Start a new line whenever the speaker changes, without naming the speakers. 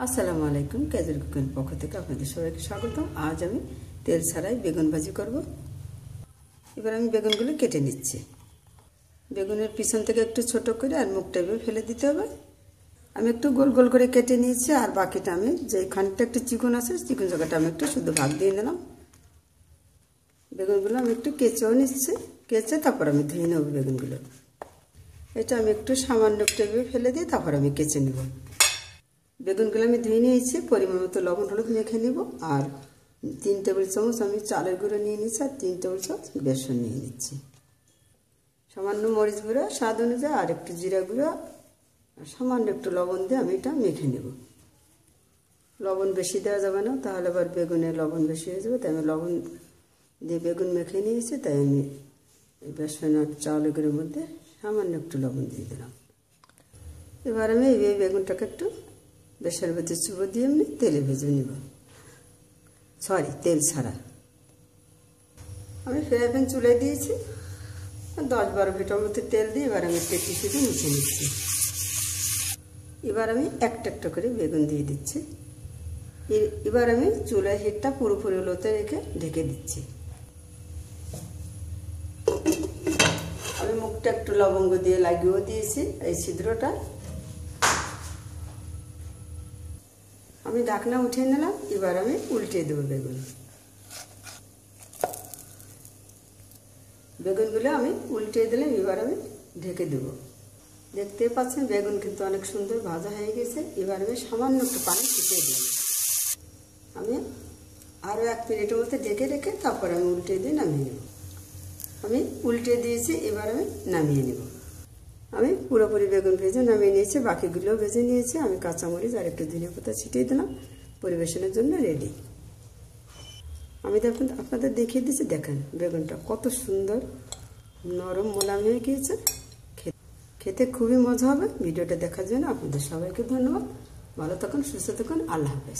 আসসালামু আলাইকুম। Casual cooking পক্ষ থেকে আপনাদের সবাইকে স্বাগতম। আজ আমি তেল ছাড়াই বেগুন ভাজি করব। এবার আমি বেগুনগুলো কেটে নিচ্ছি। বেগুনের পিছন থেকে একটু ছোট করে আর মুখটা এভাবে ফেলে দিতে হবে। আমি একটু গোল গোল করে কেটে নিয়েছি, আর বাকিটা আমি যে খানিকটা একটু চিকন আছে চিকন জায়গাটা আমি একটু শুধু ভাগ দিয়ে দিলাম। বেগুনগুলো আমি একটু কেচেও নিচ্ছি, কেচে তারপর আমি ধুয়ে নেব বেগুনগুলো। এটা আমি একটু সামান্য একটু এভাবে ফেলে দিয়ে তারপর আমি কেচে নেব। বেগুনগুলো আমি ধুয়ে নিয়েছি, পরিমাণ মতো লবণ হলুদ মেখে নেব। আর 3 টেবিল চামচ আমি চালের গুঁড়ো নিয়ে নিচ্ছি, আর 3 টেবিল চামচ বেসন নিয়ে নিচ্ছি। সামান্য মরিচ গুঁড়ো স্বাদ অনুযায়ী, আর একটু জিরা গুঁড়ো, আর সামান্য একটু লবণ দিয়ে আমি এটা মেখে নেব। লবণ বেশি দেওয়া যাবে না, তাহলে আবার বেগুনে লবণ বেশি হয়ে যাবে। তাই আমি লবণ দিয়ে বেগুন মেখে নিয়েছি, তাই আমি বেসন আর চালের গুঁড়োর মধ্যে সামান্য একটু লবণ দিয়ে দিলাম। এবার আমি এই বেগুনটাকে একটু বেসনের মধ্যে চুবো দিয়ে এমনি তেলে ভেজে নিব, তেল ছাড়া। আমি ফ্রাই প্যান চুলে দিয়েছি, 10-12 লিটার মতো তেল দিয়ে এবার আমি পেটি শুধু মুছে নিচ্ছি। এবার আমি একটা একটা করে বেগুন দিয়ে দিচ্ছি। এবার আমি চুলার হিটটা পুরোপুরি লোতে রেখে ঢেকে দিচ্ছি। আমি মুখটা একটু লবঙ্গ দিয়ে লাগিয়েও দিয়েছি এই ছিদ্রটা। আমি ঢাকনা উঠিয়ে নিলাম। এবার আমি উল্টে দেবো বেগুনগুলো আমি উল্টে দিলাম। এবার আমি ঢেকে দেব। দেখতে পাচ্ছেন বেগুন কিন্তু অনেক সুন্দর ভাজা হয়ে গেছে। এবার আমি সামান্য একটু পানি ছিটিয়ে দিলাম। আমি আরও 1 মিনিটের মধ্যে ঢেকে রেখে তারপর আমি উল্টে দিয়ে নামিয়ে নেব। আমি উল্টে দিয়েছি, এবার আমি নামিয়ে নেব। আমি পুরোপুরি বেগুন ভেজে নামিয়ে নিয়েছি, বাকিগুলোও ভেজে নিয়েছি। আমি কাঁচামরিচ আর একটু ধনিয়া পাতা ছিটিয়ে দিলাম। পরিবেশনের জন্য রেডি। আমি দেখুন আপনাদের দেখিয়ে দিচ্ছি, দেখেন বেগুনটা কত সুন্দর নরম মোলায়েম হয়ে গিয়েছে। খেতে খুবই মজা হবে। ভিডিওটা দেখার জন্য আপনাদের সবাইকে ধন্যবাদ। ভালো থাকুন, সুস্থ থাকুন। আল্লাহ হাফেজ।